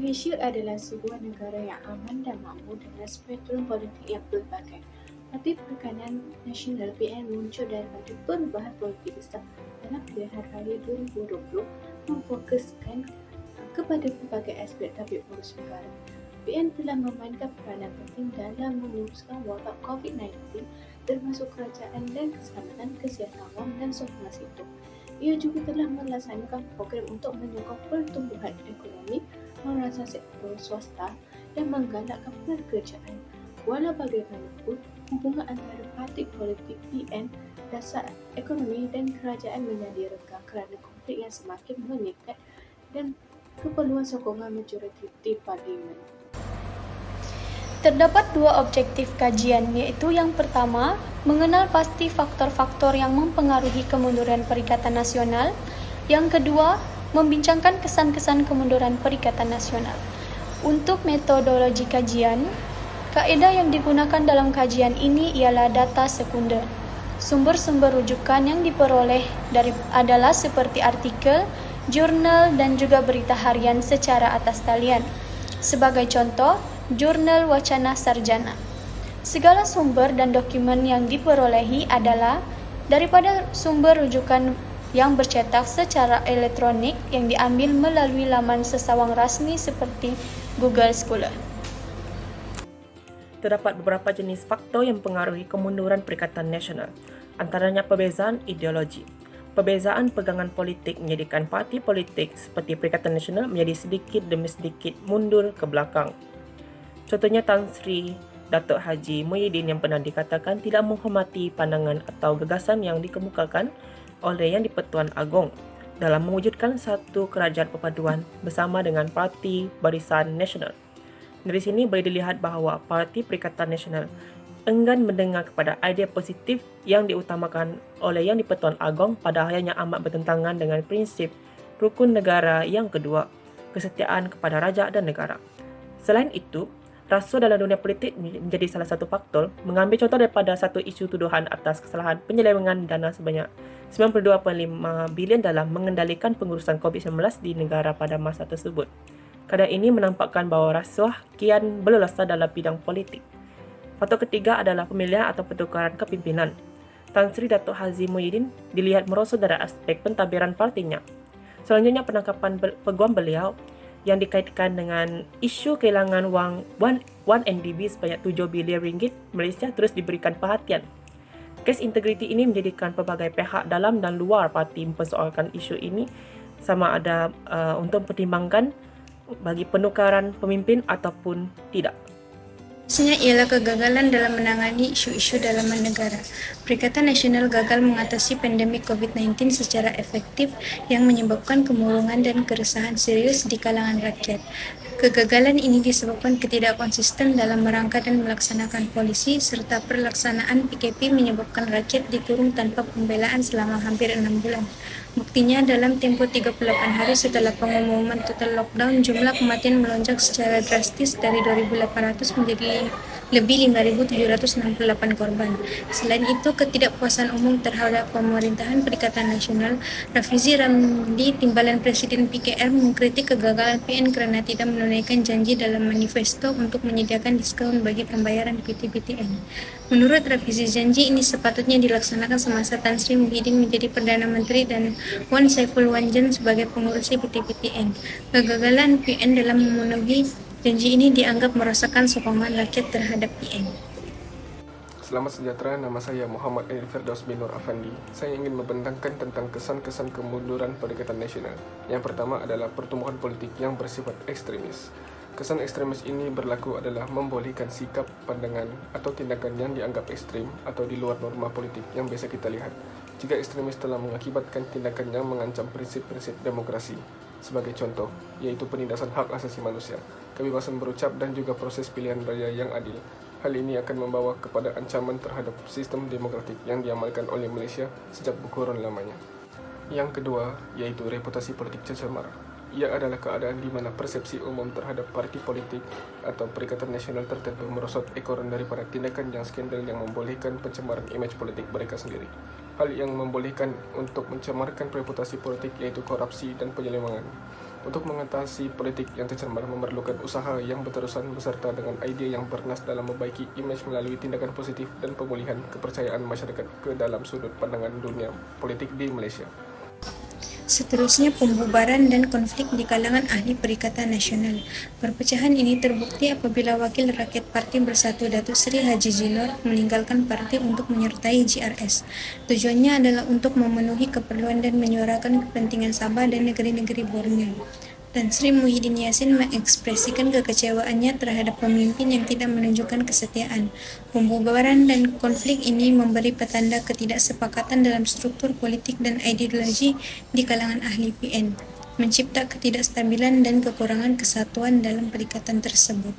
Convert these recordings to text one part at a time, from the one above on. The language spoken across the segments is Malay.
Malaysia adalah sebuah negara yang aman dan makmur dengan spektrum politik yang pelbagai. Parti Perikanan Nasional (PN) muncul daripada perubahan politik besar dalam pilihan raya 2020 memfokuskan kepada pelbagai aspek tabik urus negara. PN telah memainkan peranan penting dalam meneruskan wabak COVID-19 termasuk kerajaan dan keselamatan kesihatan awam dan somasi itu. Ia juga telah melaksanakan program untuk menyokong pertumbuhan ekonomi, merangsang sektor swasta dan menggalakkan pekerjaan. Walau bagaimanapun, hubungan antara parti politik PN, dasar ekonomi dan kerajaan menjadi renggang kerana konflik yang semakin meningkat dan keperluan sokongan majoriti di parlimen. Terdapat dua objektif kajian, iaitu yang pertama, mengenal pasti faktor-faktor yang mempengaruhi kemunduran Perikatan Nasional. Yang kedua, membincangkan kesan-kesan kemunduran Perikatan Nasional. Untuk metodologi kajian, kaedah yang digunakan dalam kajian ini ialah data sekunder. Sumber-sumber rujukan yang diperoleh adalah seperti artikel, jurnal dan juga berita harian secara atas talian. Sebagai contoh, Jurnal Wacana Sarjana. Segala sumber dan dokumen yang diperolehi adalah daripada sumber rujukan yang bercetak secara elektronik yang diambil melalui laman sesawang rasmi seperti Google Scholar. Terdapat beberapa jenis faktor yang mempengaruhi kemunduran Perikatan Nasional, antaranya perbezaan ideologi. Perbezaan pegangan politik menjadikan parti politik seperti Perikatan Nasional menjadi sedikit demi sedikit mundur ke belakang. Contohnya Tan Sri Datuk Haji Muhyiddin yang pernah dikatakan tidak menghormati pandangan atau gagasan yang dikemukakan oleh Yang di-Pertuan Agong dalam mewujudkan satu kerajaan perpaduan bersama dengan Parti Barisan Nasional. Dari sini boleh dilihat bahawa Parti Perikatan Nasional enggan mendengar kepada idea positif yang diutamakan oleh Yang di-Pertuan Agong padahal yang amat bertentangan dengan prinsip rukun negara yang kedua, kesetiaan kepada raja dan negara. Selain itu, rasuah dalam dunia politik menjadi salah satu faktor. Mengambil contoh daripada satu isu tuduhan atas kesalahan penyelewengan dana sebanyak 92.5 bilion dalam mengendalikan pengurusan COVID-19 di negara pada masa tersebut. Keadaan ini menampakkan bahawa rasuah kian berleluasa dalam bidang politik. Faktor ketiga adalah pemilihan atau pertukaran kepimpinan. Tan Sri Datuk Haji Muhyiddin dilihat merosot dari aspek pentadbiran partinya. Selanjutnya, penangkapan peguam beliau yang dikaitkan dengan isu kehilangan wang 1MDB sebanyak 7 bilion ringgit Malaysia terus diberikan perhatian. Kes integriti ini menjadikan pelbagai pihak dalam dan luar parti mempersoalkan isu ini sama ada untuk mempertimbangkan bagi penukaran pemimpin ataupun tidak. Hasilnya ialah kegagalan dalam menangani isu-isu dalaman negara. Perikatan Nasional gagal mengatasi pandemik COVID-19 secara efektif yang menyebabkan kemurungan dan keresahan serius di kalangan rakyat. Kegagalan ini disebabkan ketidakkonsisten dalam merangka dan melaksanakan polisi serta pelaksanaan PKP menyebabkan rakyat dikurung tanpa pembelaan selama hampir 6 bulan. Buktinya, dalam tempoh 38 hari setelah pengumuman total lockdown, jumlah kematian melonjak secara drastis dari 2.800 menjadi lebih 5.768 korban. Selain itu, ketidakpuasan umum terhadap pemerintahan Perikatan Nasional. Rafizi Ramli, Timbalan Presiden PKR, mengkritik kegagalan PN kerana tidak menunaikan janji dalam manifesto untuk menyediakan diskaun bagi pembayaran PT-PTN. Menurut Rafizi, janji ini sepatutnya dilaksanakan semasa Tan Sri Muhyiddin menjadi Perdana Menteri dan Wan Saiful Wanjan sebagai pengurusi PT-PTN. Kegagalan PN dalam memenuhi janji ini dianggap merasakan sokongan rakyat terhadap PN. Selamat sejahtera, nama saya Muhammad Aidil Firdaus bin Nur Afandi. Saya ingin membentangkan tentang kesan-kesan kemunduran Perikatan Nasional. Yang pertama adalah pertumbuhan politik yang bersifat ekstremis. Kesan ekstremis ini berlaku adalah membolehkan sikap, pandangan atau tindakan yang dianggap ekstrim atau di luar norma politik yang biasa kita lihat. Jika ekstremis telah mengakibatkan tindakan yang mengancam prinsip-prinsip demokrasi. Sebagai contoh, yaitu penindasan hak asasi manusia, kebebasan berucap dan juga proses pilihan raya yang adil. Hal ini akan membawa kepada ancaman terhadap sistem demokratik yang diamalkan oleh Malaysia sejak berkurun lamanya. Yang kedua, yaitu reputasi politik tercemar. Ia adalah keadaan di mana persepsi umum terhadap parti politik atau Perikatan Nasional tertentu merosot ekoran daripada tindakan yang skandal yang membolehkan pencemaran imej politik mereka sendiri. Hal yang membolehkan untuk mencemarkan reputasi politik iaitu korupsi dan penyelewengan. Untuk mengatasi politik yang tercemar memerlukan usaha yang berterusan beserta dengan idea yang bernas dalam membaiki imej melalui tindakan positif dan pemulihan kepercayaan masyarakat ke dalam sudut pandangan dunia politik di Malaysia. Seterusnya, pembubaran dan konflik di kalangan ahli Perikatan Nasional. Perpecahan ini terbukti apabila Wakil Rakyat Parti Bersatu Datuk Seri Haji Zinor meninggalkan parti untuk menyertai GRS. Tujuannya adalah untuk memenuhi keperluan dan menyuarakan kepentingan Sabah dan negeri-negeri Borneo. Tan Sri Muhyiddin Yassin mengekspresikan kekecewaannya terhadap pemimpin yang tidak menunjukkan kesetiaan. Pembubaran dan konflik ini memberi petanda ketidaksepakatan dalam struktur politik dan ideologi di kalangan ahli PN, mencipta ketidakstabilan dan kekurangan kesatuan dalam perikatan tersebut.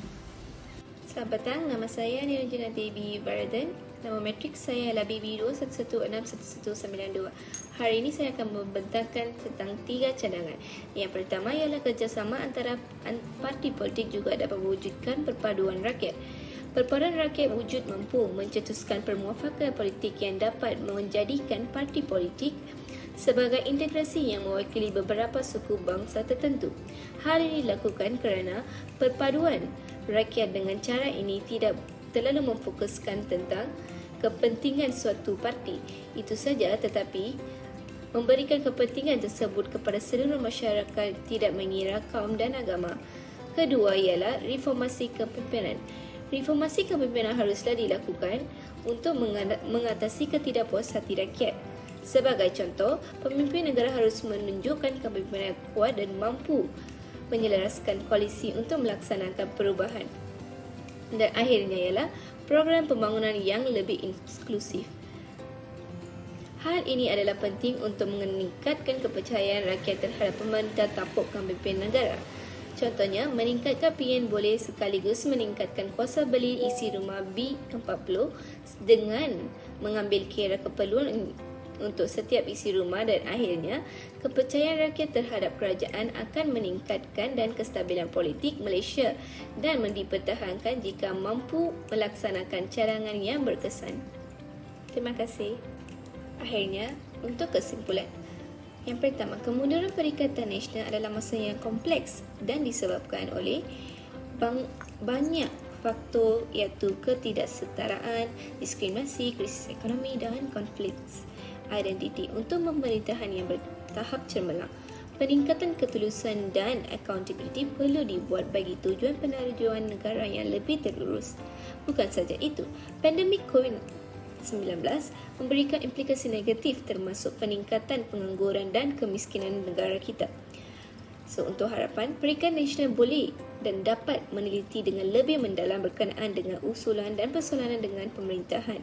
Selamat petang, nama saya Niranjana Devi Baradan. Nama matrik saya adalah BB2116192. Hari ini saya akan membentangkan tentang 3 cadangan. Yang pertama ialah kerjasama antara parti politik juga dapat mewujudkan perpaduan rakyat. Perpaduan rakyat wujud mampu mencetuskan permuafakan politik yang dapat menjadikan parti politik sebagai integrasi yang mewakili beberapa suku bangsa tertentu. Hal ini dilakukan kerana perpaduan rakyat dengan cara ini tidak terlalu memfokuskan tentang kepentingan suatu parti itu saja, tetapi memberikan kepentingan tersebut kepada seluruh masyarakat tidak mengira kaum dan agama. Kedua ialah reformasi kepimpinan. Reformasi kepimpinan haruslah dilakukan untuk mengatasi ketidakpuas hati rakyat. Sebagai contoh, pemimpin negara harus menunjukkan kepimpinan kuat dan mampu menyelaraskan koalisi untuk melaksanakan perubahan. Dan akhirnya ialah program pembangunan yang lebih inklusif. Hal ini adalah penting untuk meningkatkan kepercayaan rakyat terhadap pemerintah tampuk kepimpinan negara. Contohnya, meningkatkan PN boleh sekaligus meningkatkan kuasa beli isi rumah B40 dengan mengambil kira keperluan untuk setiap isi rumah, dan akhirnya kepercayaan rakyat terhadap kerajaan akan meningkatkan dan kestabilan politik Malaysia dan dipertahankan jika mampu melaksanakan cadangan yang berkesan. Terima kasih. Akhirnya, untuk kesimpulan. Yang pertama, kemunduran Perikatan Nasional adalah masa yang kompleks dan disebabkan oleh banyak faktor, iaitu ketidaksetaraan, diskriminasi, krisis ekonomi dan konflik identiti. Untuk pemerintahan yang bertahap cemerlang, peningkatan ketulusan dan accountability perlu dibuat bagi tujuan penerjuan negara yang lebih terurus. Bukan saja itu, pandemik COVID-19 memberikan implikasi negatif termasuk peningkatan pengangguran dan kemiskinan negara kita. So, untuk harapan, Perikatan Nasional boleh dan dapat meneliti dengan lebih mendalam berkenaan dengan usulan dan persoalan dengan pemerintahan.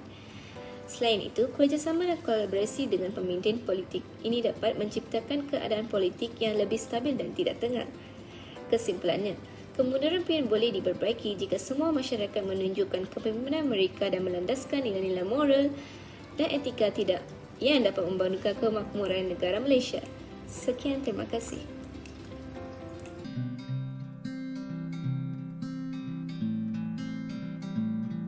Selain itu, kerjasama dan kolaborasi dengan pemimpin politik ini dapat menciptakan keadaan politik yang lebih stabil dan tidak tengah. Kesimpulannya, kemunduran PN boleh diperbaiki jika semua masyarakat menunjukkan kepemimpinan mereka dan melandaskan nilai-nilai moral dan etika tidak yang dapat membangunkan kemakmuran negara Malaysia. Sekian, terima kasih.